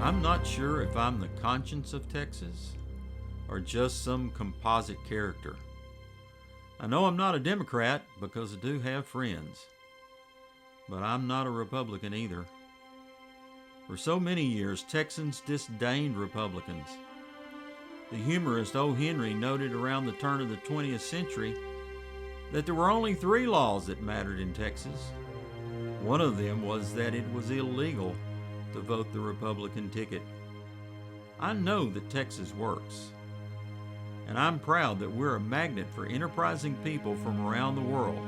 I'm not sure if I'm the conscience of Texas or just some composite character. I know I'm not a Democrat because I do have friends, but I'm not a Republican either. For so many years, Texans disdained Republicans. The humorist O. Henry noted around the turn of the 20th century that there were only 3 laws that mattered in Texas. One of them was that it was illegal to vote the Republican ticket. I know that Texas works, and I'm proud that we're a magnet for enterprising people from around the world.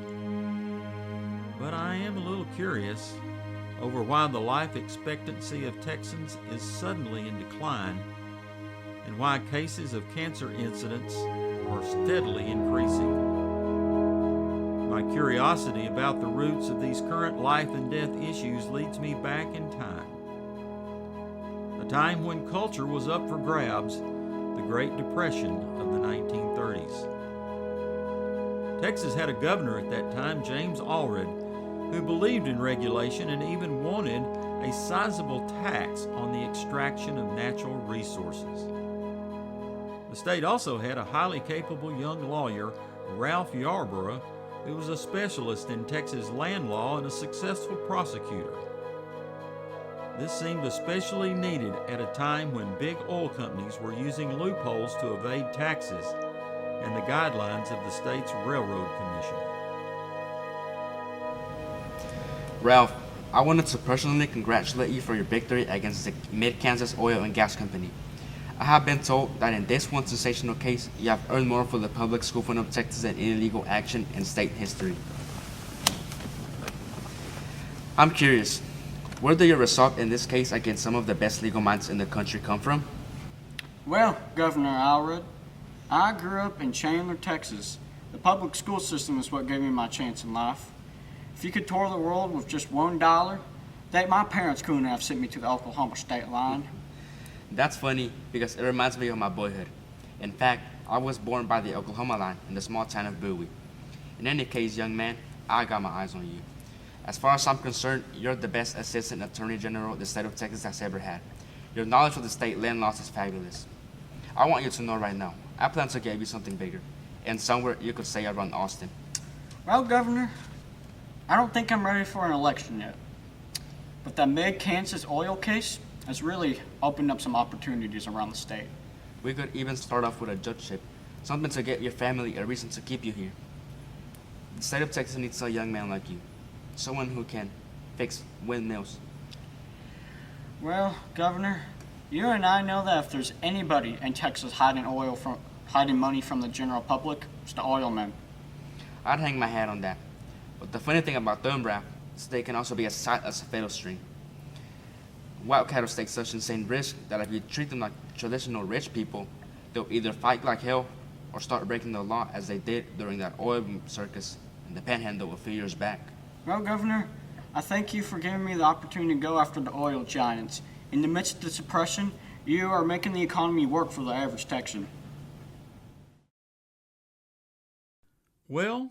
But I am a little curious over why the life expectancy of Texans is suddenly in decline and why cases of cancer incidents are steadily increasing. My curiosity about the roots of these current life and death issues leads me back in time. A time when culture was up for grabs, the Great Depression of the 1930s. Texas had a governor at that time, James Allred, who believed in regulation and even wanted a sizable tax on the extraction of natural resources. The state also had a highly capable young lawyer, Opal Yarborough, who was a specialist in Texas land law and a successful prosecutor. This seemed especially needed at a time when big oil companies were using loopholes to evade taxes and the guidelines of the state's Railroad Commission. Ralph, I wanted to personally congratulate you for your victory against the Mid-Kansas Oil and Gas Company. I have been told that in this one sensational case, you have earned more for the public school fund of Texas than any legal action in state history. I'm curious, where did your result in this case against some of the best legal minds in the country come from? Well, Governor Allred, I grew up in Chandler, Texas. The public school system is what gave me my chance in life. If you could tour the world with just $1, my parents couldn't have sent me to the Oklahoma state line. That's funny because it reminds me of my boyhood. In fact, I was born by the Oklahoma line in the small town of Bowie. In any case, young man, I got my eyes on you. As far as I'm concerned, you're the best assistant attorney general the state of Texas has ever had. Your knowledge of the state land laws is fabulous. I want you to know right now, I plan to give you something bigger, and somewhere you could say I run Austin. Well, Governor, I don't think I'm ready for an election yet. But that Mid-Kansas oil case has really opened up some opportunities around the state. We could even start off with a judgeship, something to get your family a reason to keep you here. The state of Texas needs a young man like you, someone who can fix windmills. Well, Governor, you and I know that if there's anybody in Texas hiding money from the general public, it's the oilmen. I'd hang my hat on that. But the funny thing about them, Ralph, is they can also be as tight as a fatal string. Wildcatters take such insane risk that if you treat them like traditional rich people, they'll either fight like hell or start breaking the law as they did during that oil circus in the Panhandle a few years back. Well, Governor, I thank you for giving me the opportunity to go after the oil giants. In the midst of the suppression, you are making the economy work for the average Texan. Well,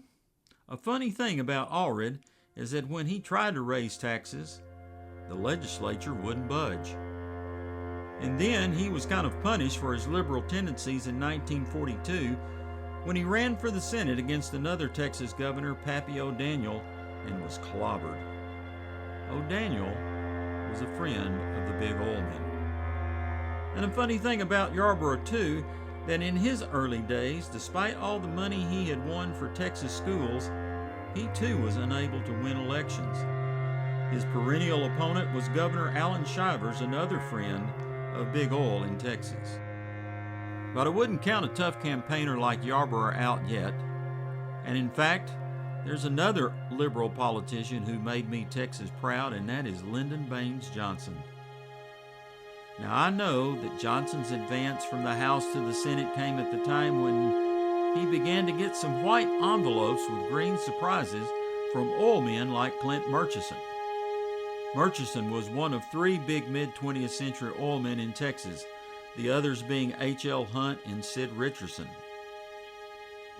a funny thing about Allred is that when he tried to raise taxes, the legislature wouldn't budge. And then he was kind of punished for his liberal tendencies in 1942 when he ran for the Senate against another Texas governor, Pappy O'Daniel, and was clobbered. O'Daniel was a friend of the big oil men. And a funny thing about Yarborough, too, that in his early days, despite all the money he had won for Texas schools, he too was unable to win elections. His perennial opponent was Governor Allen Shivers, another friend of big oil in Texas. But I wouldn't count a tough campaigner like Yarborough out yet. And in fact, there's another liberal politician who made me Texas proud, and that is Lyndon Baines Johnson. Now, I know that Johnson's advance from the House to the Senate came at the time when he began to get some white envelopes with green surprises from oil men like Clint Murchison. Murchison was one of 3 big mid-20th century oil men in Texas, the others being H.L. Hunt and Sid Richardson.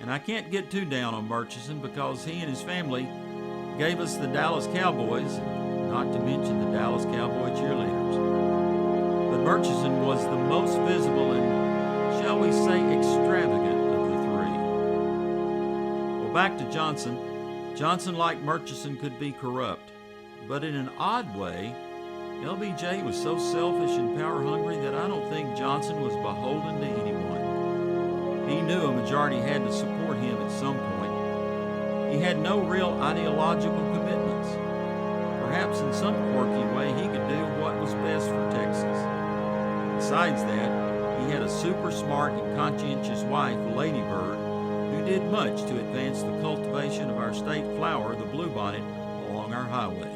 And I can't get too down on Murchison because he and his family gave us the Dallas Cowboys, not to mention the Dallas Cowboy cheerleaders. But Murchison was the most visible and, shall we say, extravagant of the three. Well, back to Johnson. Johnson, like Murchison, could be corrupt, but in an odd way, LBJ was so selfish and power-hungry that I don't think Johnson was beholden to anyone. He knew a majority had to support him at some point. He had no real ideological commitments. Perhaps in some quirky way he could do what was best for Texas. Besides that, he had a super smart and conscientious wife, Lady Bird, who did much to advance the cultivation of our state flower, the bluebonnet, along our highways.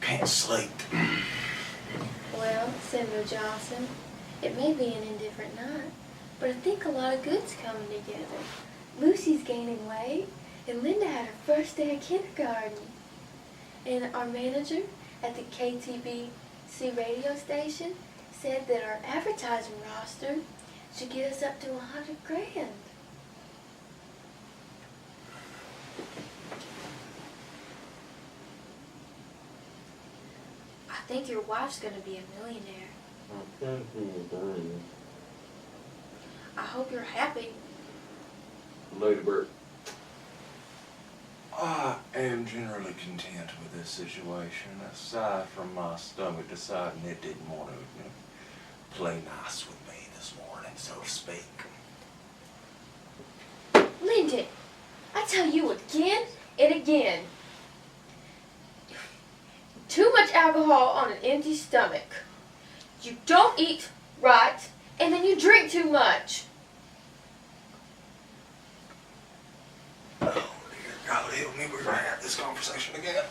Can't sleep. Well, Senator Johnson, it may be an indifferent night, but I think a lot of good's coming together. Lucy's gaining weight, and Linda had her first day of kindergarten. And our manager at the KTBC radio station said that our advertising roster should get us up to $100 grand. I think your wife's gonna be a millionaire. I think you're dying. I hope you're happy. Lady Bird, I am generally content with this situation, aside from my stomach deciding it didn't want to play nice with me this morning, so to speak. Lyndon, I tell you again and again. Too much alcohol on an empty stomach. You don't eat right, and then you drink too much. Oh, dear God, help me, we're going to have this conversation again.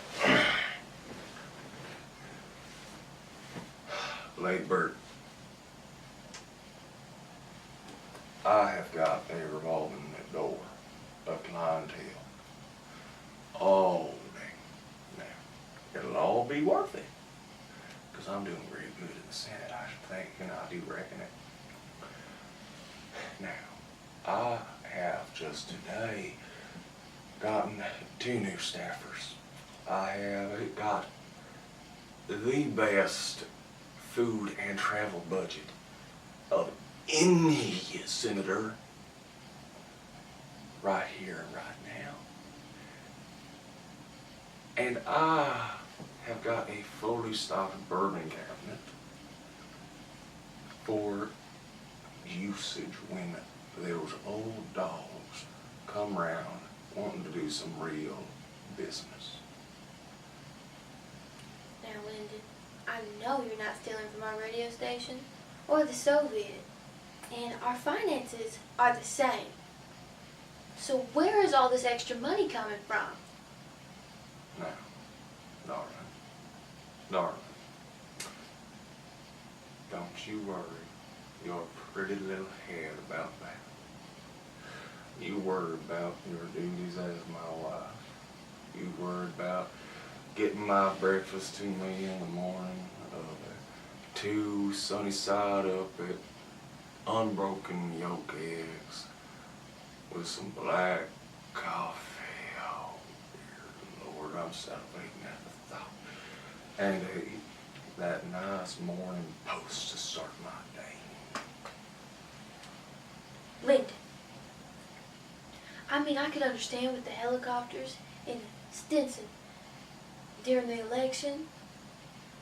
Lady Bird, I have got a revolving door, a clientele. Oh, dang. Now, it'll all be worth it, because I'm doing very good in the Senate, I should think, and I do reckon it. Now, I have just today gotten 2 new staffers. I have got the best food and travel budget of any senator right here and right now. And I have got a fully stocked bourbon cabinet for usage when those old dogs come round wanting to do some real business. Now, Lyndon, I know you're not stealing from our radio station or the Soviet, and our finances are the same. So where is all this extra money coming from? Now, darling, don't you worry your pretty little head about that. You worry about your duties as my wife. You worry about getting my breakfast to me in the morning, 2 sunny side up at unbroken yolk eggs with some black coffee. Oh, dear Lord, I'm salivating at the thought. And that nice morning post to start my day. Lyndon, I mean, I could understand with the helicopters in Stinson during the election,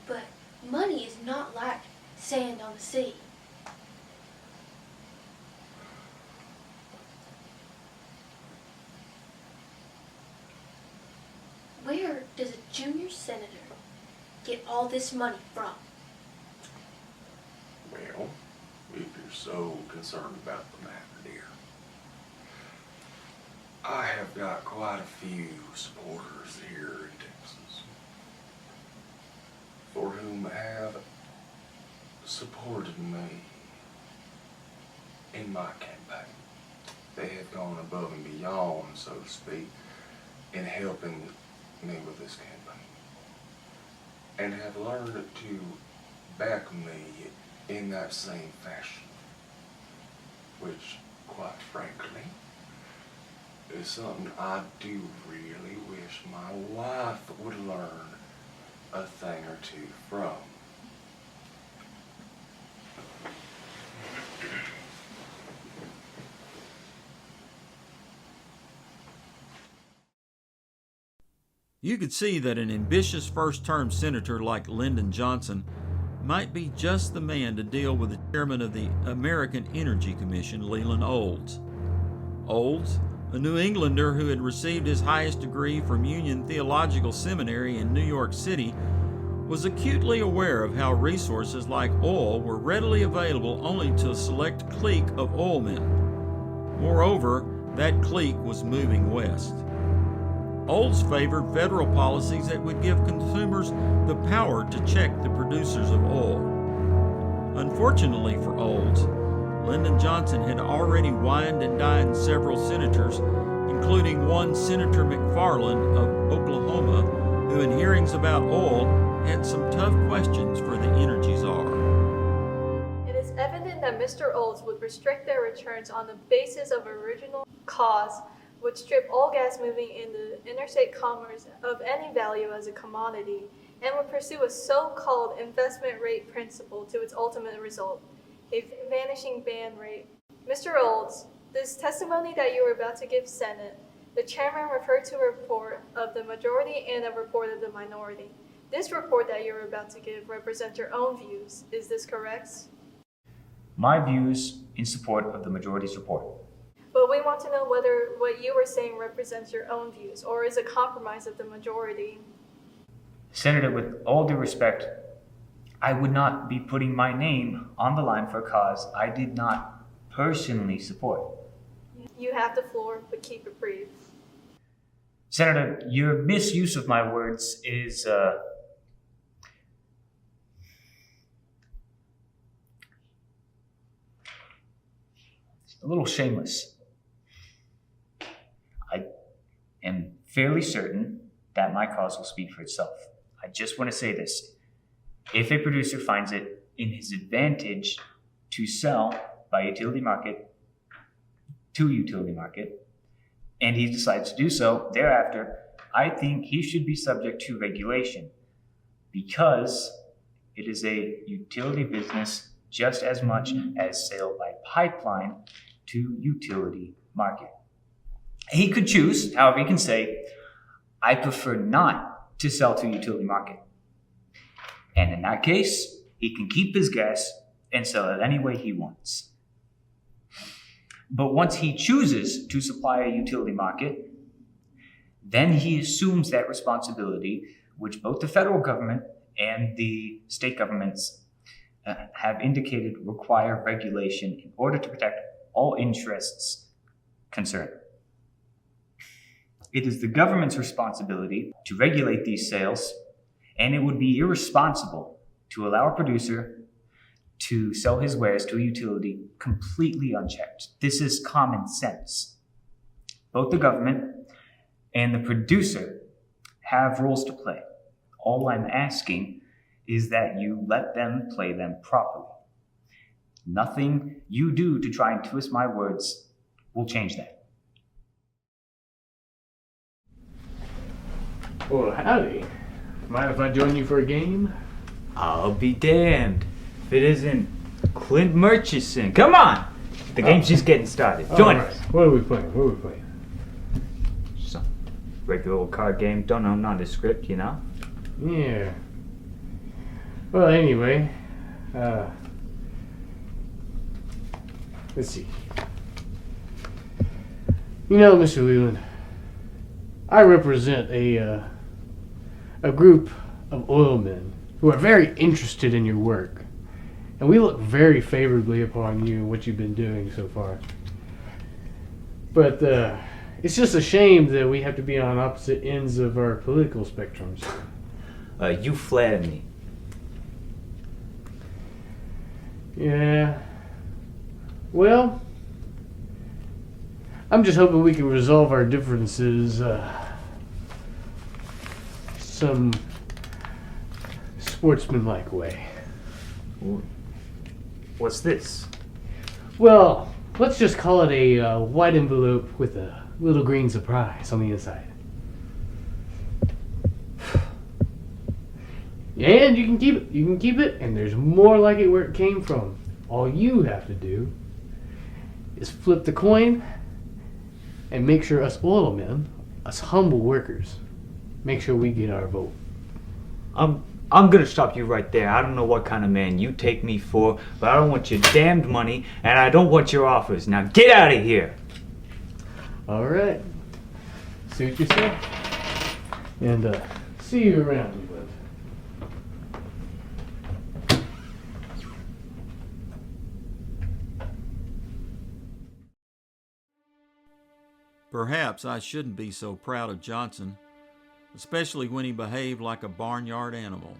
but money is not like sand on the sea. Where does a junior senator get all this money from? Well, if you're so concerned about the matter, dear, I have got quite a few supporters here in Texas for whom have supported me in my campaign. They have gone above and beyond, so to speak, in helping me with this campaign, and have learned to back me in that same fashion, which, quite frankly, is something I do really wish my wife would learn a thing or two from. You could see that an ambitious first-term senator like Lyndon Johnson might be just the man to deal with the chairman of the American Energy Commission, Leland Olds. Olds, a New Englander who had received his highest degree from Union Theological Seminary in New York City, was acutely aware of how resources like oil were readily available only to a select clique of oilmen. Moreover, that clique was moving west. Olds favored federal policies that would give consumers the power to check the producers of oil. Unfortunately for Olds, Lyndon Johnson had already wined and dined several senators, including one Senator McFarland of Oklahoma, who in hearings about oil had some tough questions for the energy czar. It is evident that Mr. Olds would restrict their returns on the basis of original cause, would strip all gas moving in the interstate commerce of any value as a commodity, and would pursue a so-called investment rate principle to its ultimate result, a vanishing ban rate. Mr. Olds, this testimony that you are about to give Senate, the chairman referred to a report of the majority and a report of the minority. This report that you're about to give represents your own views. Is this correct? My views in support of the majority's report. But we want to know whether what you are saying represents your own views, or is a compromise of the majority. Senator, with all due respect, I would not be putting my name on the line for a cause I did not personally support. You have the floor, but keep it brief. Senator, your misuse of my words is a little shameless. I am fairly certain that my cause will speak for itself. I just want to say this. If a producer finds it in his advantage to sell by utility market to utility market, and he decides to do so thereafter, I think he should be subject to regulation because it is a utility business just as much as sale by pipeline to utility market. He could choose, however, he can say, I prefer not to sell to utility market. And in that case, he can keep his gas and sell it any way he wants. But once he chooses to supply a utility market, then he assumes that responsibility, which both the federal government and the state governments have indicated require regulation in order to protect all interests concerned. It is the government's responsibility to regulate these sales, and it would be irresponsible to allow a producer to sell his wares to a utility completely unchecked. This is common sense. Both the government and the producer have roles to play. All I'm asking is that you let them play them properly. Nothing you do to try and twist my words will change that. Well, howdy. Mind if I join you for a game? I'll be damned if it isn't Clint Murchison. Come on! The game's just getting started. Join us. What are we playing? Some regular old card game. Don't know nondescript, you know? Yeah. Well, anyway, let's see. You know, Mr. Leland, I represent a group of oilmen who are very interested in your work, and we look very favorably upon you and what you've been doing so far. But it's just a shame that we have to be on opposite ends of our political spectrums. You flatter me. Yeah. Well, I'm just hoping we can resolve our differences some sportsmanlike way. What's this? Well, let's just call it a white envelope with a little green surprise on the inside. And you can keep it. You can keep it, and there's more like it where it came from. All you have to do is flip the coin and make sure us oilmen, us humble workers, make sure we get our vote. I'm gonna stop you right there. I don't know what kind of man you take me for, but I don't want your damned money, and I don't want your offers. Now get out of here! All right. Suit yourself. And see you around, England. Perhaps I shouldn't be so proud of Johnson, especially when he behaved like a barnyard animal.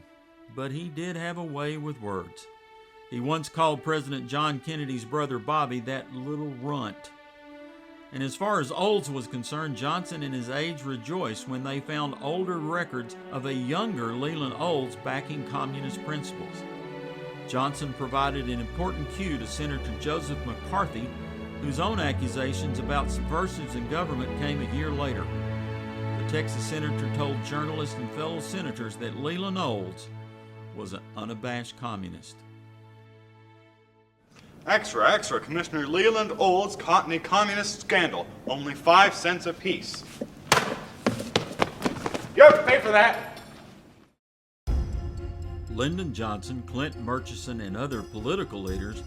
But he did have a way with words. He once called President John Kennedy's brother Bobby that little runt. And as far as Olds was concerned, Johnson and his aides rejoiced when they found older records of a younger Leland Olds backing communist principles. Johnson provided an important cue to Senator Joseph McCarthy, whose own accusations about subversives in government came a year later. The Texas senator told journalists and fellow senators that Leland Olds was an unabashed communist. Extra, extra, Commissioner Leland Olds caught in a communist scandal. Only 5 cents apiece. You have to pay for that. Lyndon Johnson, Clint Murchison, and other political leaders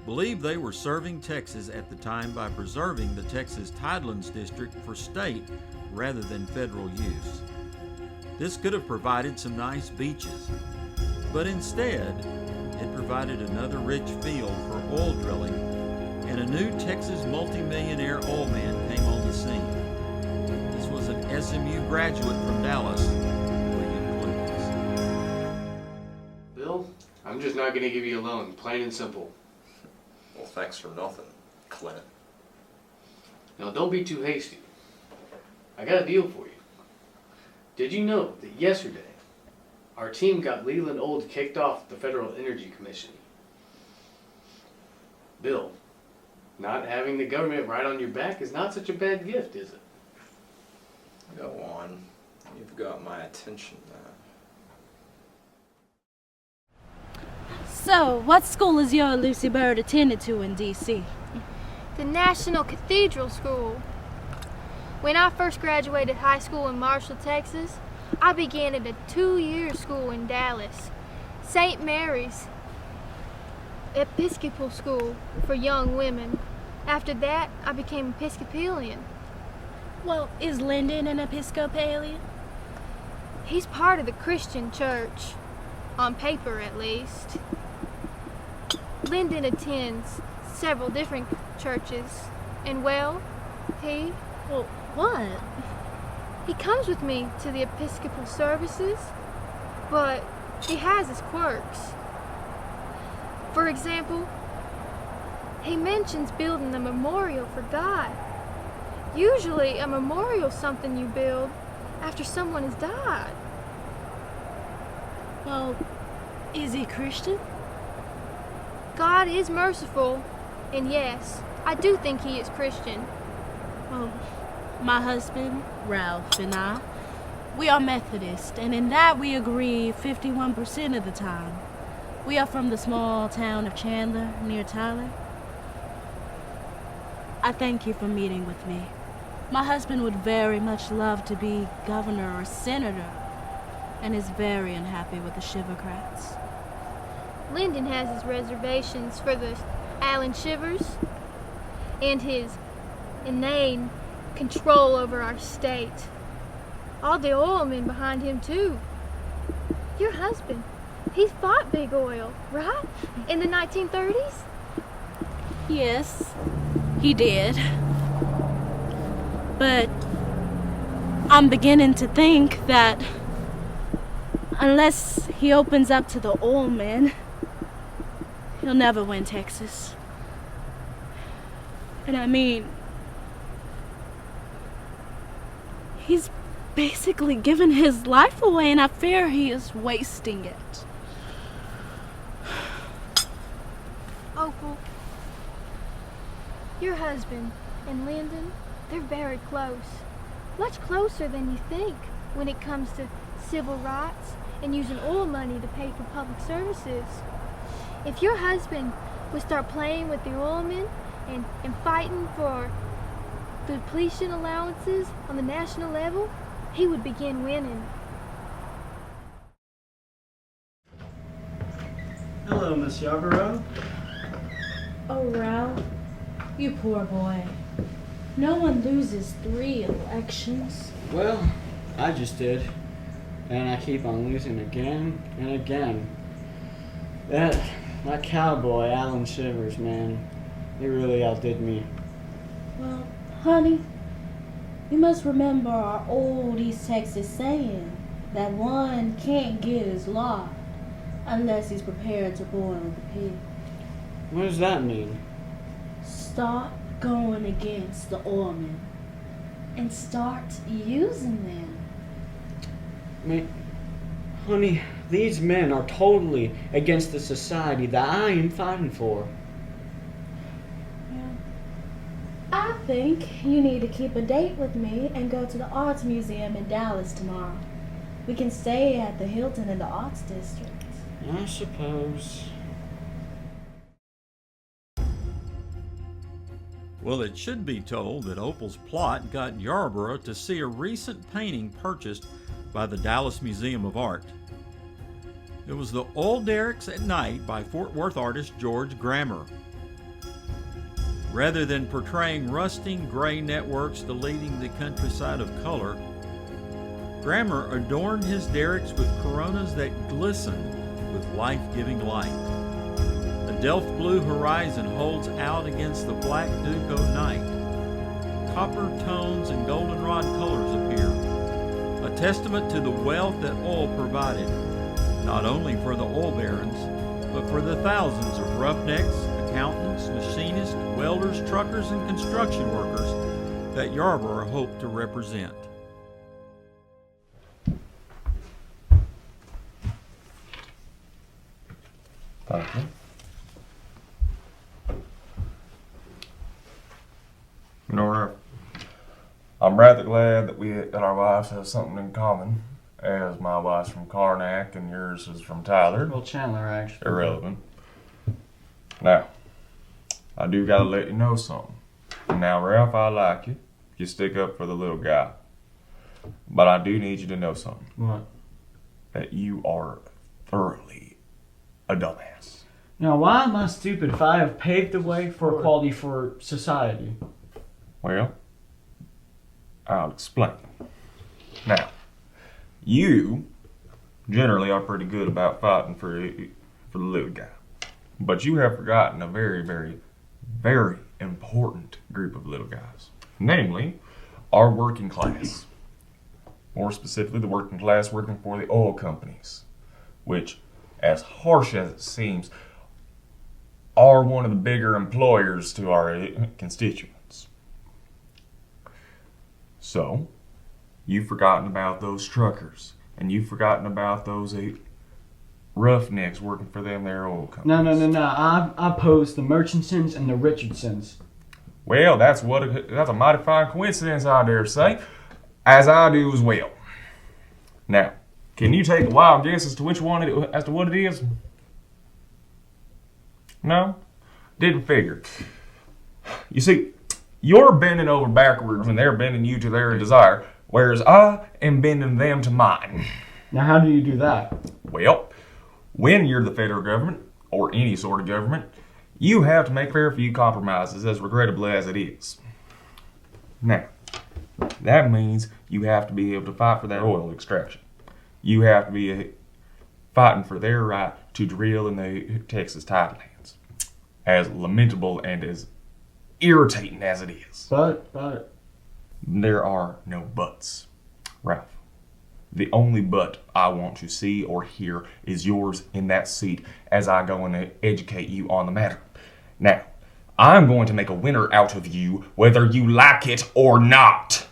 believed they were serving Texas at the time by preserving the Texas Tidelands District for state rather than federal use. This could have provided some nice beaches, but instead, it provided another rich field for oil drilling, and a new Texas multimillionaire oilman came on the scene. This was an SMU graduate from Dallas, William Clements. Bill, I'm just not going to give you a loan, plain and simple. Well, thanks for nothing, Clint. Now, don't be too hasty. I got a deal for you. Did you know that yesterday, our team got Leland Olds kicked off the Federal Energy Commission? Bill, not having the government right on your back is not such a bad gift, is it? Go on. You've got my attention now. So, what school is your Lucy Bird attended to in D.C.? The National Cathedral School. When I first graduated high school in Marshall, Texas, I began at a 2-year school in Dallas, St. Mary's Episcopal School for young women. After that, I became Episcopalian. Well, is Lyndon an Episcopalian? He's part of the Christian church, on paper at least. Lyndon attends several different churches, and well, Well, what? he comes with me to the Episcopal services, but he has his quirks. For example, he mentions building a memorial for God. Usually a memorial is something you build after someone has died. Well, is he Christian? God is merciful, and yes, I do think he is Christian. Well, my husband, Ralph, and I, we are Methodist, and in that we agree 51% of the time. We are from the small town of Chandler, near Tyler. I thank you for meeting with me. My husband would very much love to be governor or senator, and is very unhappy with the Shivercrats. Lyndon has his reservations for the Allen Shivers and his inane control over our state. All the oilmen behind him, too. Your husband, he's fought big oil, right? In the 1930s? Yes, he did. But I'm beginning to think that unless he opens up to the oilmen, he'll never win Texas. And I mean, he's basically given his life away, and I fear he is wasting it. Opal, your husband and Lyndon, they're very close. Much closer than you think when it comes to civil rights and using oil money to pay for public services. If your husband would start playing with the oilmen and fighting for depletion allowances on the national level, he would begin winning. Hello, Miss Yarborough. Oh, Ralph, you poor boy. No one loses 3 elections. Well, I just did. And I keep on losing again and again. That cowboy, Alan Shivers, man, he really outdid me. Well, honey, you must remember our old East Texas saying that one can't get his lot unless he's prepared to boil the pig. What does that mean? Stop going against the oilmen and start using them. Honey, these men are totally against the society that I am fighting for. I think you need to keep a date with me and go to the Arts Museum in Dallas tomorrow. We can stay at the Hilton in the Arts District. I suppose. Well, it should be told that Opal's plot got Yarborough to see a recent painting purchased by the Dallas Museum of Art. It was The Oil Derricks at Night by Fort Worth artist George Grammer. Rather than portraying rusting gray networks deleting the countryside of color, Grammer adorned his derricks with coronas that glistened with life-giving light. A delft blue horizon holds out against the black duco night. Copper tones and goldenrod colors appear, a testament to the wealth that oil provided, not only for the oil barons, but for the thousands of roughnecks, accountants, machinists, welders, truckers, and construction workers that Yarborough hoped to represent. Thank you. Nora, I'm rather glad that our wives have something in common, as my wife's from Karnak and yours is from Tyler. Well, Chandler, actually. Irrelevant. Now, I do gotta let you know something. Now, Ralph, I like you. You stick up for the little guy. But I do need you to know something. What? That you are thoroughly a dumbass. Now, why am I stupid if I have paved the way for equality for society? Well, I'll explain. Now, you generally are pretty good about fighting for the little guy. But you have forgotten a very, very, very important group of little guys. Namely, our working class. More specifically, the working class working for the oil companies. Which, as harsh as it seems, are one of the bigger employers to our constituents. So, you've forgotten about those truckers, and you've forgotten about those roughnecks working for them their oil companies. No. I oppose the Murchisons and the Richardsons. Well, that's a mighty fine coincidence, I dare say, as I do as well. Now, can you take a wild guess as to what it is? No? Didn't figure. You see, you're bending over backwards when they're bending you to their desire, whereas I am bending them to mine. Now, how do you do that? Well, when you're the federal government, or any sort of government, you have to make a fair few compromises, as regrettable as it is. Now, that means you have to be able to fight for that oil extraction. You have to be fighting for their right to drill in the Texas tidelands. As lamentable and as irritating as it is. But. There are no buts, Ralph. The only but I want to see or hear is yours in that seat as I go and educate you on the matter. Now, I'm going to make a winner out of you whether you like it or not.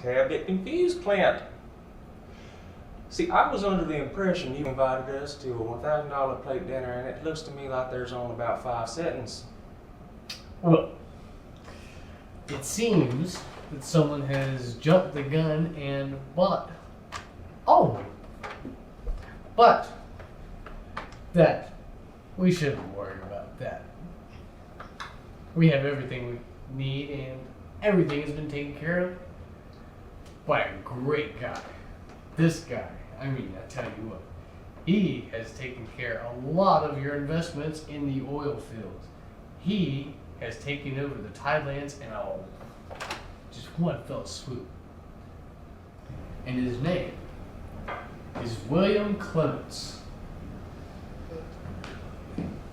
tad bit confused, Clint. See, I was under the impression you invited us to a $1,000 plate dinner, and it looks to me like there's only about 5 settings. Well, it seems that someone has jumped the gun and bought all of them. But that we shouldn't worry about that. We have everything we need, and everything has been taken care of by a great guy. This guy, I mean, I tell you what, he has taken care of a lot of your investments in the oil fields. He has taken over the tidelands in just one fell swoop. And his name is William Clements.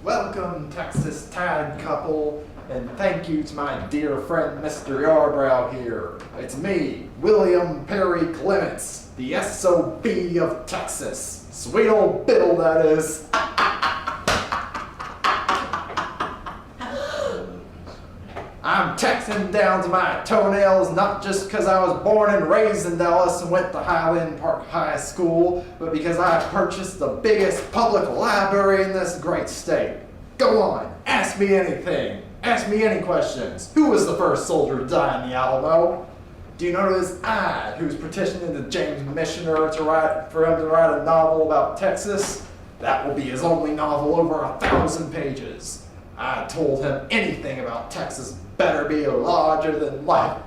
Welcome, Texas Tide couple, and thank you to my dear friend Mr. Yarborough here. It's me, William Perry Clements, the SOB of Texas. Sweet old Bill, that is. I'm Texan down to my toenails, not just because I was born and raised in Dallas and went to Highland Park High School, but because I purchased the biggest public library in this great state. Go on, ask me anything. Ask me any questions. Who was the first soldier to die in the Alamo? Do you know this I who's petitioning the James Missioner for him to write a novel about Texas? That will be his only novel over 1,000 pages. I told him anything about Texas better be larger than life.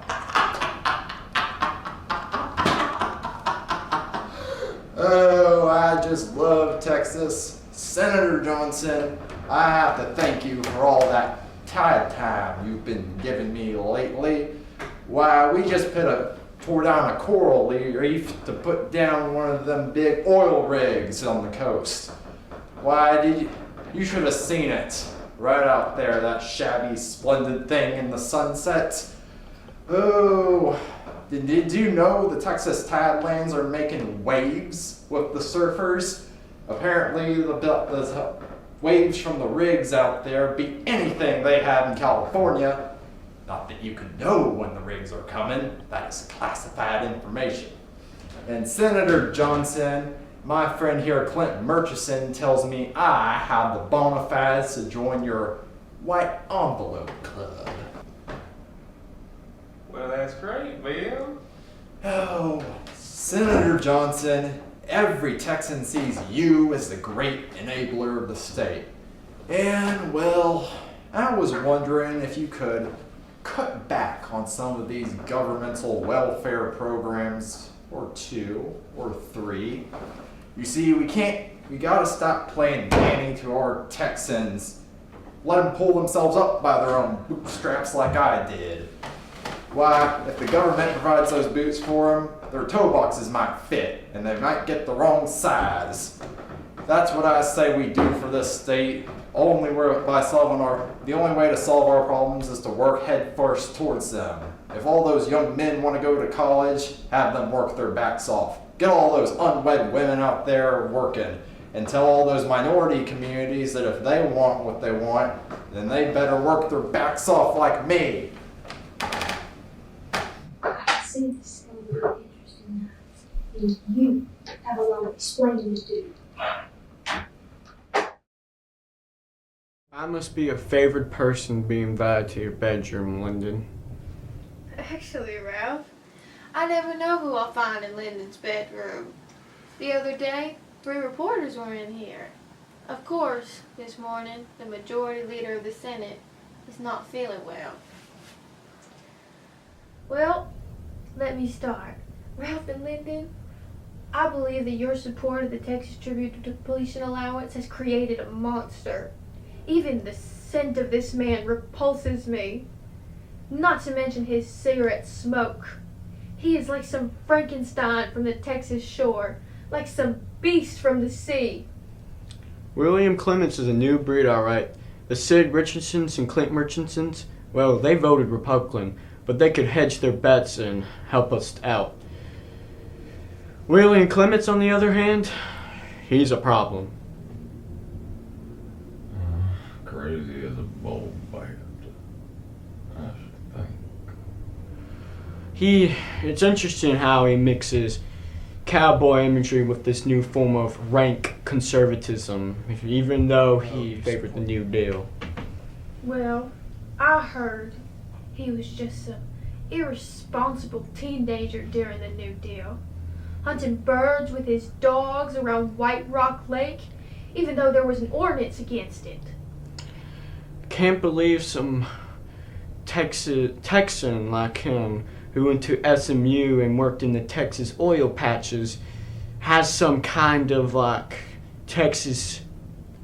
Oh, I just love Texas. Senator Johnson, I have to thank you for all that tide time you've been giving me lately. Why, we just tore down a coral reef to put down one of them big oil rigs on the coast. Why, you should have seen it. Right out there, that shabby, splendid thing in the sunset. Oh, did you know the Texas Tidelands are making waves with the surfers? Apparently, the waves from the rigs out there beat anything they have in California. Not that you could know when the rigs are coming. That is classified information. And Senator Johnson, my friend here, Clint Murchison, tells me I have the bona fides to join your White Envelope Club. Well, that's great, Bill. Oh, Senator Johnson, every Texan sees you as the great enabler of the state. And, well, I was wondering if you could cut back on some of these governmental welfare programs, or 2, or 3. You see, we gotta stop playing nanny to our Texans. Let them pull themselves up by their own bootstraps like I did. Why, if the government provides those boots for them, their toe boxes might fit, and they might get the wrong size. That's what I say we do for this state. The only way to solve our problems is to work head first towards them. If all those young men want to go to college, have them work their backs off. Get all those unwed women out there working, and tell all those minority communities that if they want what they want, then they better work their backs off like me. I see this thing with interesting eyes, and you have a lot of explaining to do. I must be a favored person being invited to your bedroom, Lyndon. Actually, Ralph, I never know who I'll find in Lyndon's bedroom. The other day, 3 reporters were in here. Of course, this morning, the majority leader of the Senate is not feeling well. Well, let me start. Ralph and Lyndon, I believe that your support of the Texas Tribute to Depletion Allowance has created a monster. Even the scent of this man repulses me. Not to mention his cigarette smoke. He is like some Frankenstein from the Texas shore, like some beast from the sea. William Clements is a new breed, all right. The Sid Richardsons and Clint Murchisons, well, they voted Republican, but they could hedge their bets and help us out. William Clements, on the other hand, he's a problem. Crazy as a bull bat, I should think. It's interesting how he mixes cowboy imagery with this new form of rank conservatism, even though he favored the New Deal. Well, I heard he was just an irresponsible teenager during the New Deal, hunting birds with his dogs around White Rock Lake, even though there was an ordinance against it. Can't believe some Texan like him, who went to SMU and worked in the Texas oil patches, has some kind of like Texas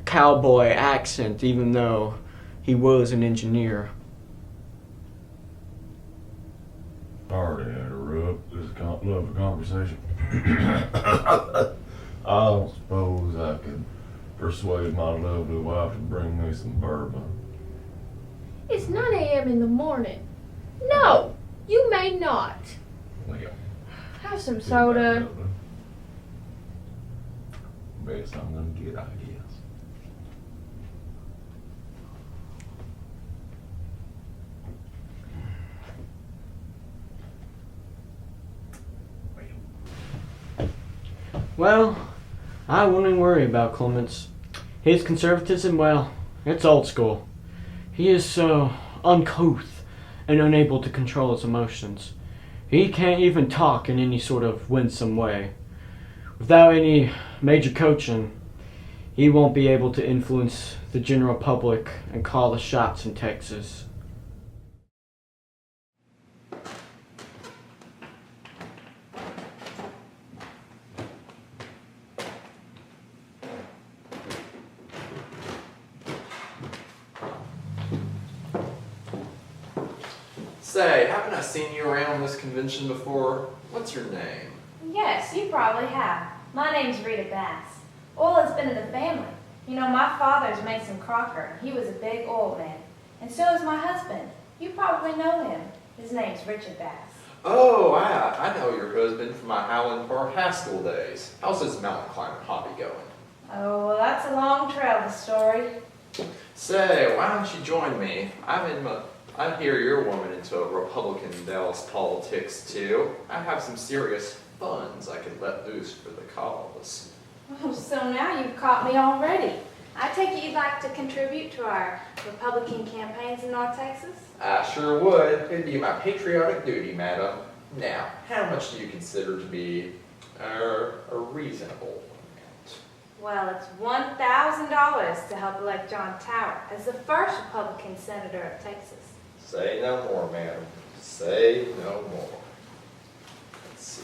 cowboy accent, even though he was an engineer. Sorry to interrupt this lovely conversation. I don't suppose I could persuade my lovely wife to bring me some bourbon. It's 9 a.m. in the morning. No, you may not. Well, Have some soda. Best I'm gonna get, I guess. Well, I wouldn't worry about Clements. His conservatism, well, it's old school. He is so uncouth and unable to control his emotions. He can't even talk in any sort of winsome way. Without any major coaching, he won't be able to influence the general public and call the shots in Texas. Say, haven't I seen you around this convention before? What's your name? Yes, you probably have. My name's Rita Bass. Oil has been in the family. You know, my father's Mason Crocker. He was a big oil man. And so is my husband. You probably know him. His name's Richard Bass. Oh, I know your husband from my Highland Park high school days. How's his mountain climbing hobby going? Oh, well, that's a long trail, the story. Say, why don't you join me? I hear you're woman into a Republican Dallas politics too. I have some serious funds I could let loose for the cause. Oh, so now you've caught me already. I take it you'd like to contribute to our Republican campaigns in North Texas? I sure would. It'd be my patriotic duty, madam. Now, how much do you consider to be a reasonable amount? Well, it's $1,000 to help elect John Tower as the first Republican senator of Texas. Say no more, madam. Say no more. Let's see.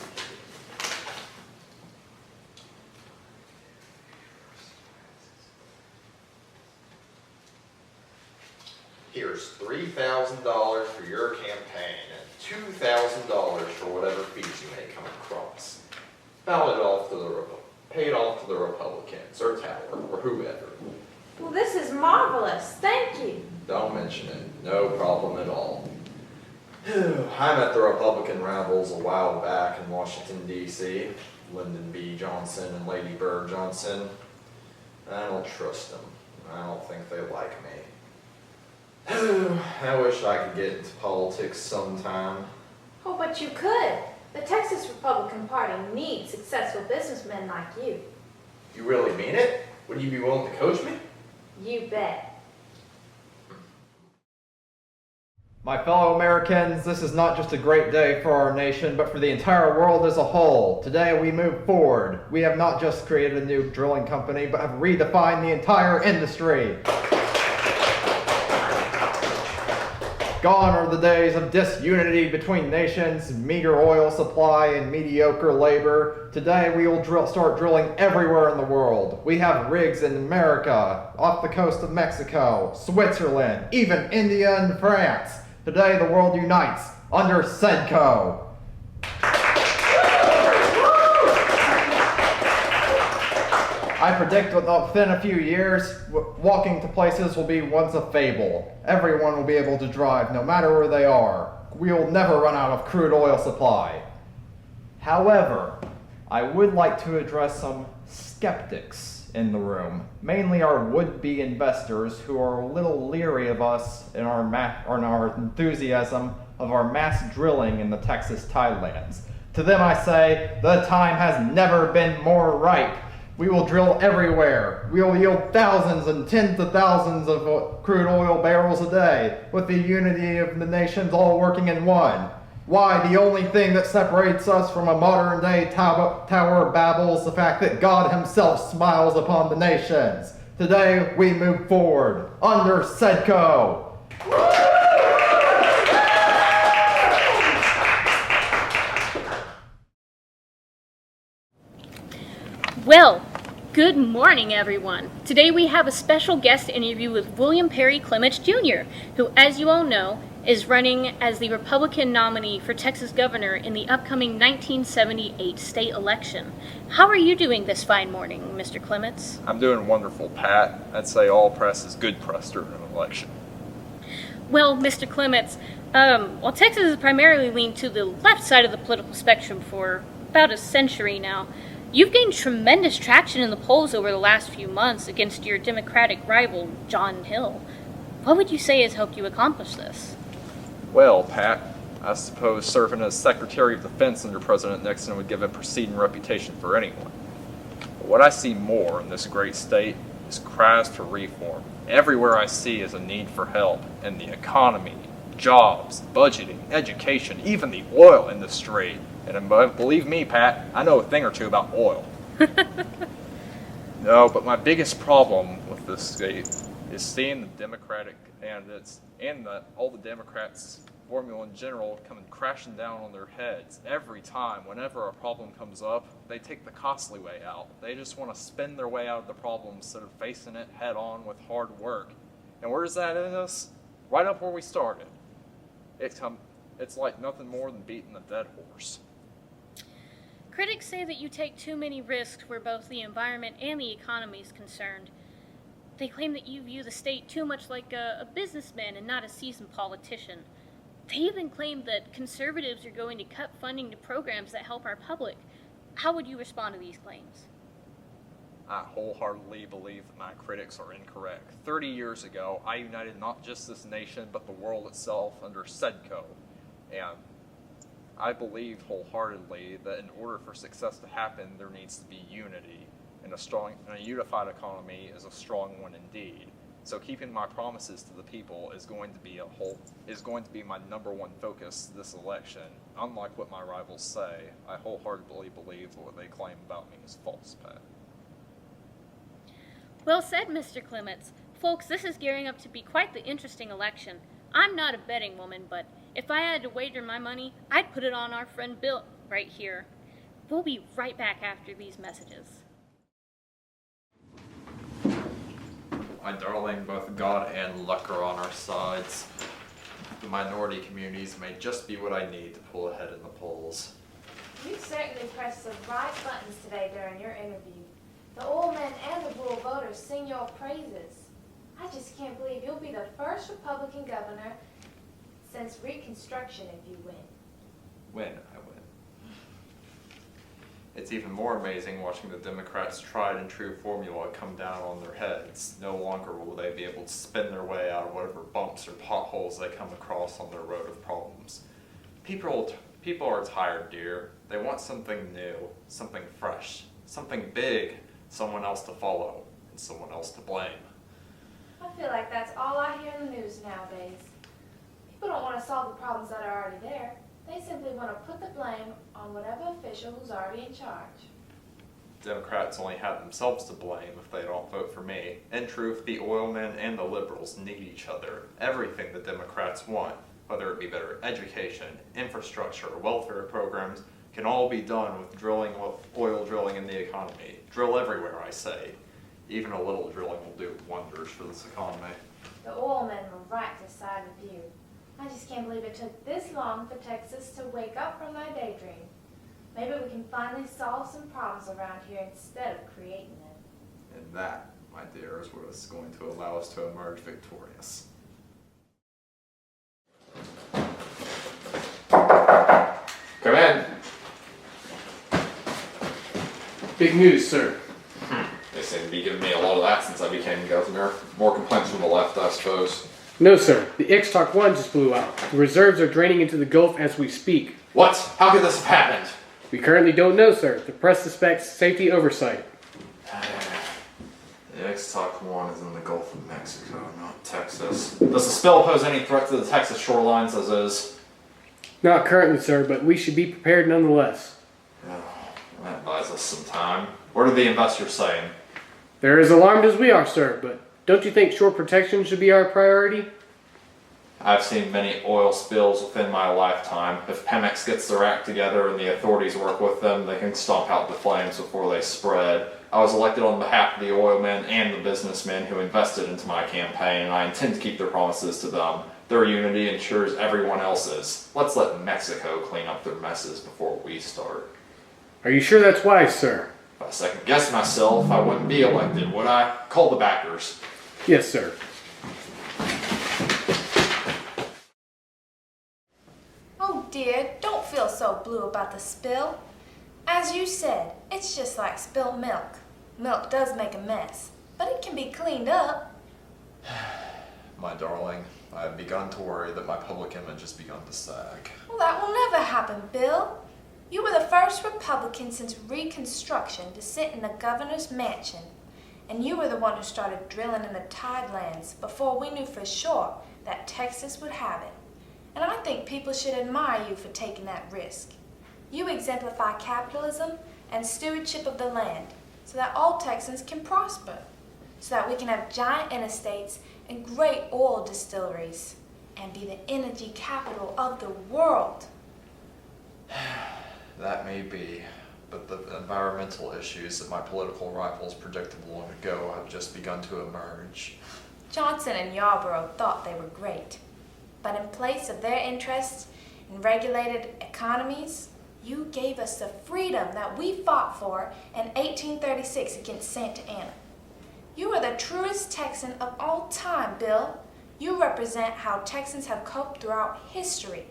Here's $3,000 for your campaign and $2,000 for whatever fees you may come across. Paid off to the Republicans or Tower or whoever. Well, this is marvelous. Thank you. Don't mention it. No problem at all. I met the Republican rebels a while back in Washington, D.C. Lyndon B. Johnson and Lady Bird Johnson. I don't trust them. I don't think they like me. I wish I could get into politics sometime. Oh, but you could. The Texas Republican Party needs successful businessmen like you. You really mean it? Would you be willing to coach me? You bet. My fellow Americans, this is not just a great day for our nation, but for the entire world as a whole. Today we move forward. We have not just created a new drilling company, but have redefined the entire industry. Gone are the days of disunity between nations, meager oil supply, and mediocre labor. Today we will start drilling everywhere in the world. We have rigs in America, off the coast of Mexico, Switzerland, even India and France. Today the world unites under SEDCO. I predict that within a few years, walking to places will be once a fable. Everyone will be able to drive, no matter where they are. We will never run out of crude oil supply. However, I would like to address some skeptics in the room, mainly our would-be investors who are a little leery of us and our enthusiasm of our mass drilling in the Texas tidelands. To them I say, the time has never been more ripe. We will drill everywhere. We will yield thousands and tens of thousands of crude oil barrels a day, with the unity of the nations all working in one. Why, the only thing that separates us from a modern day Tower of Babel is the fact that God himself smiles upon the nations. Today we move forward under SEDCO. Well, good morning, everyone. Today we have a special guest interview with William Clements Jr., who, as you all know, is running as the Republican nominee for Texas governor in the upcoming 1978 state election. How are you doing this fine morning, Mr. Clements? I'm doing wonderful, Pat. I'd say all press is good press during an election. Well, Mr. Clements, while Texas has primarily leaned to the left side of the political spectrum for about a century now, you've gained tremendous traction in the polls over the last few months against your Democratic rival, John Hill. What would you say has helped you accomplish this? Well, Pat, I suppose serving as Secretary of Defense under President Nixon would give a pristine reputation for anyone. But what I see more in this great state is cries for reform. Everywhere I see is a need for help in the economy, jobs, budgeting, education, even the oil industry. And believe me, Pat, I know a thing or two about oil. No, but my biggest problem with this state is seeing the Democratic candidates and all the Democrats' formula in general coming crashing down on their heads every time. Whenever a problem comes up, they take the costly way out. They just want to spin their way out of the problem instead of facing it head on with hard work. And where does that end us? Right up where we started. It's like nothing more than beating a dead horse. Critics say that you take too many risks where both the environment and the economy is concerned. They claim that you view the state too much like a businessman and not a seasoned politician. They even claim that conservatives are going to cut funding to programs that help our public. How would you respond to these claims? I wholeheartedly believe that my critics are incorrect. 30 years ago, I united not just this nation, but the world itself under SEDCO. And I believe wholeheartedly that in order for success to happen, there needs to be unity. And a unified economy is a strong one indeed. So keeping my promises to the people is going to be my number one focus this election. Unlike what my rivals say, I wholeheartedly believe that what they claim about me is false, Pat. Well said, Mr. Clements. Folks, this is gearing up to be quite the interesting election. I'm not a betting woman, but if I had to wager my money, I'd put it on our friend Bill right here. We'll be right back after these messages. My darling, both God and luck are on our sides. The minority communities may just be what I need to pull ahead in the polls. You certainly pressed the right buttons today during your interview. The oilmen and the rural voters sing your praises. I just can't believe you'll be the first Republican governor since Reconstruction if you win. When I win. It's even more amazing watching the Democrats' tried and true formula come down on their heads. No longer will they be able to spin their way out of whatever bumps or potholes they come across on their road of problems. People are tired, dear. They want something new, something fresh, something big, someone else to follow, and someone else to blame. I feel like that's all I hear in the news nowadays. People don't want to solve the problems that are already there. They simply want to put the blame on whatever official who's already in charge. Democrats only have themselves to blame if they don't vote for me. In truth, the oilmen and the liberals need each other. Everything the Democrats want, whether it be better education, infrastructure, or welfare programs, can all be done with oil drilling in the economy. Drill everywhere, I say. Even a little drilling will do wonders for this economy. The oilmen were right to side with you. I just can't believe it took this long for Texas to wake up from their daydream. Maybe we can finally solve some problems around here instead of creating them. And that, my dear, is what is going to allow us to emerge victorious. Come in. Big news, sir. They seem to be giving me a lot of that since I became governor. More complaints from the left, I suppose. No, sir. The Ixtoc 1 just blew out. The reserves are draining into the Gulf as we speak. What? How could this have happened? We currently don't know, sir. The press suspects safety oversight. The Ixtoc 1 is in the Gulf of Mexico, not Texas. Does the spill pose any threat to the Texas shorelines as is? Not currently, sir, but we should be prepared nonetheless. That buys us some time. What are the investors saying? They're as alarmed as we are, sir, but don't you think shore protection should be our priority? I've seen many oil spills within my lifetime. If Pemex gets their act together and the authorities work with them, they can stomp out the flames before they spread. I was elected on behalf of the oilmen and the businessmen who invested into my campaign, and I intend to keep their promises to them. Their unity ensures everyone else's. Let's let Mexico clean up their messes before we start. Are you sure that's wise, sir? If I second guess myself, I wouldn't be elected, would I? Call the backers. Yes, sir. Oh dear, don't feel so blue about the spill. As you said, it's just like spilled milk. Milk does make a mess, but it can be cleaned up. My darling, I have begun to worry that my public image has begun to sag. Well, that will never happen, Bill. You were the first Republican since Reconstruction to sit in the governor's mansion. And you were the one who started drilling in the tidelands before we knew for sure that Texas would have it. And I think people should admire you for taking that risk. You exemplify capitalism and stewardship of the land so that all Texans can prosper, so that we can have giant interstates and great oil distilleries and be the energy capital of the world. That may be, but the environmental issues that my political rivals predicted long ago have just begun to emerge. Johnson and Yarborough thought they were great, but in place of their interests in regulated economies, you gave us the freedom that we fought for in 1836 against Santa Anna. You are the truest Texan of all time, Bill. You represent how Texans have coped throughout history.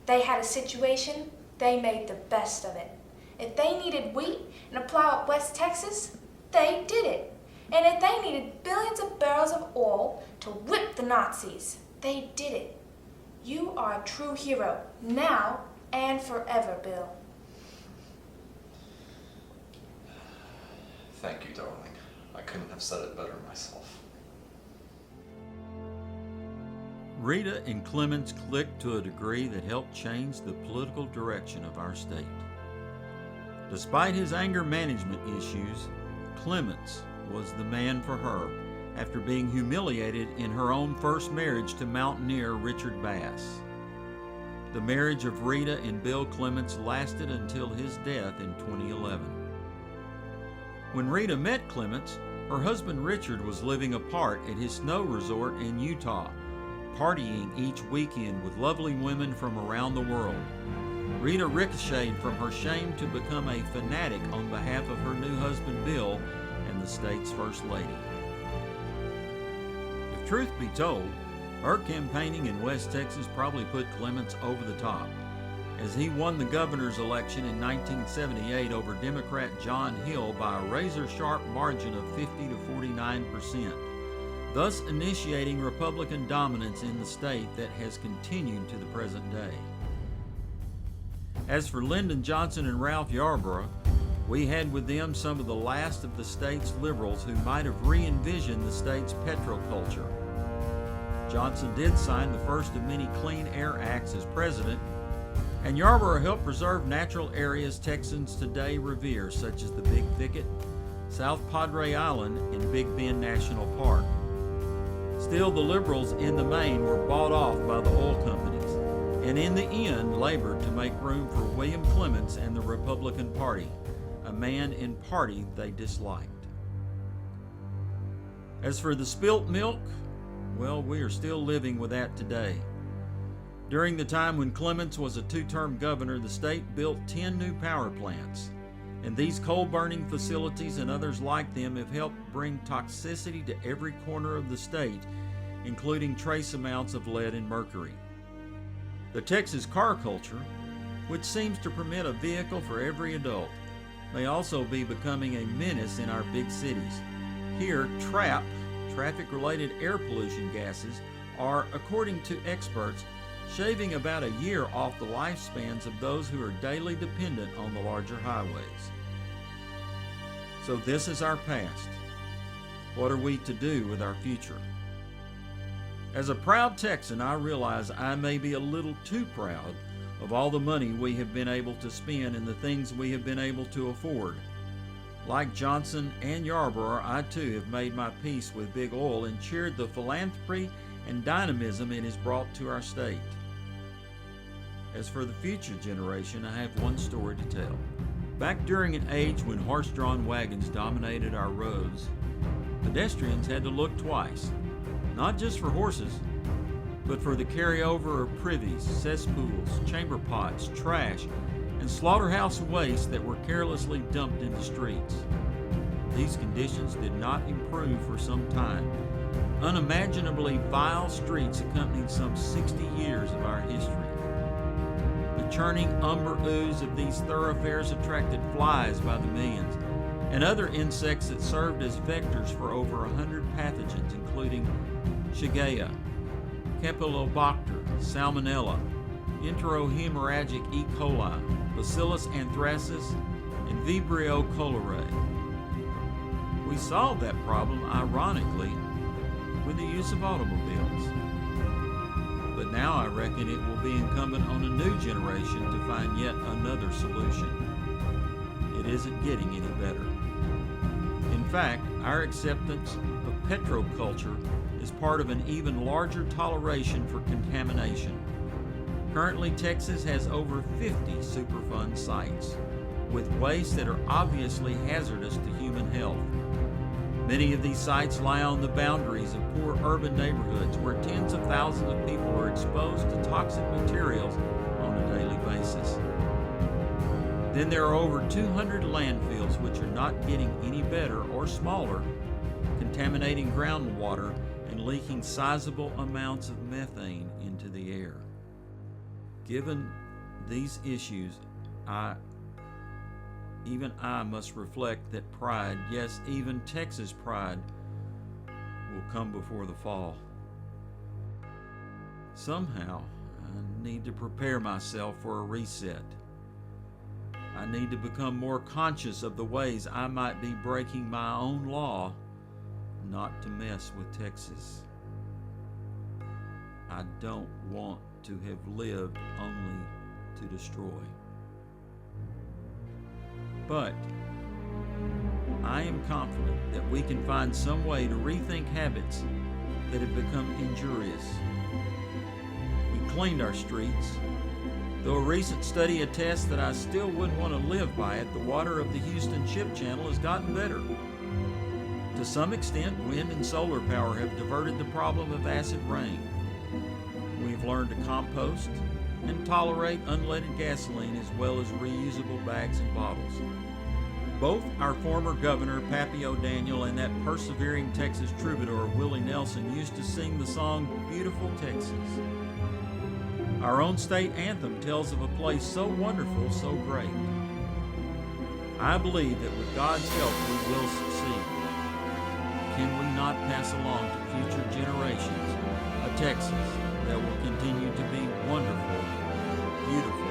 They had a situation, they made the best of it. If they needed wheat in a plow up West Texas, they did it. And if they needed billions of barrels of oil to whip the Nazis, they did it. You are a true hero, now and forever, Bill. Thank you, darling. I couldn't have said it better myself. Rita and Clements clicked to a degree that helped change the political direction of our state. Despite his anger management issues, Clements was the man for her after being humiliated in her own first marriage to mountaineer Richard Bass. The marriage of Rita and Bill Clements lasted until his death in 2011. When Rita met Clements, her husband Richard was living apart at his snow resort in Utah, partying each weekend with lovely women from around the world. Rita ricocheted from her shame to become a fanatic on behalf of her new husband Bill and the state's First Lady. If truth be told, her campaigning in West Texas probably put Clements over the top, as he won the governor's election in 1978 over Democrat John Hill by a razor-sharp margin of 50 to 49%, thus initiating Republican dominance in the state that has continued to the present day. As for Lyndon Johnson and Ralph Yarborough, we had with them some of the last of the state's liberals who might have re-envisioned the state's petroculture. Johnson did sign the first of many Clean Air Acts as president, and Yarborough helped preserve natural areas Texans today revere, such as the Big Thicket, South Padre Island, and Big Bend National Park. Still, the liberals in the main were bought off by the oil companies, and in the end labored to make room for William Clements and the Republican Party, a man and party they disliked. As for the spilt milk, well, we are still living with that today. During the time when Clements was a two-term governor, the state built 10 new power plants, and these coal-burning facilities and others like them have helped bring toxicity to every corner of the state, including trace amounts of lead and mercury. The Texas car culture, which seems to permit a vehicle for every adult, may also be becoming a menace in our big cities. Here, TRAP, traffic-related air pollution gases, are, according to experts, shaving about a year off the lifespans of those who are daily dependent on the larger highways. So this is our past. What are we to do with our future? As a proud Texan, I realize I may be a little too proud of all the money we have been able to spend and the things we have been able to afford. Like Johnson and Yarborough, I too have made my peace with Big Oil and cheered the philanthropy and dynamism it has brought to our state. As for the future generation, I have one story to tell. Back during an age when horse-drawn wagons dominated our roads, pedestrians had to look twice, not just for horses, but for the carryover of privies, cesspools, chamber pots, trash, and slaughterhouse waste that were carelessly dumped into streets. These conditions did not improve for some time. Unimaginably vile streets accompanied some 60 years of our history. The churning umber ooze of these thoroughfares attracted flies by the millions, and other insects that served as vectors for over 100 pathogens, including Shigella, Campylobacter, Salmonella, Enterohemorrhagic E. coli, Bacillus anthracis, and Vibrio cholerae. We solved that problem, ironically, with the use of automobiles. But now I reckon it will be incumbent on a new generation to find yet another solution. It isn't getting any better. In fact, our acceptance of petroculture is part of an even larger toleration for contamination. Currently, Texas has over 50 Superfund sites with wastes that are obviously hazardous to human health. Many of these sites lie on the boundaries of poor urban neighborhoods where tens of thousands of people are exposed to toxic materials on a daily basis. Then there are over 200 landfills which are not getting any better or smaller, contaminating groundwater and leaking sizable amounts of methane into the air. Given these issues, even I must reflect that pride, yes, even Texas pride, will come before the fall. Somehow, I need to prepare myself for a reset. I need to become more conscious of the ways I might be breaking my own law not to mess with Texas. I don't want to have lived only to destroy. But I am confident that we can find some way to rethink habits that have become injurious. We cleaned our streets. Though a recent study attests that I still wouldn't want to live by it, the water of the Houston Ship Channel has gotten better. To some extent, wind and solar power have diverted the problem of acid rain. We've learned to compost and tolerate unleaded gasoline as well as reusable bags and bottles. Both our former governor, Pappy O'Daniel, and that persevering Texas troubadour, Willie Nelson, used to sing the song, Beautiful Texas. Our own state anthem tells of a place so wonderful, so great. I believe that with God's help, we will succeed. Can we not pass along to future generations a Texas that will continue to be wonderful, beautiful,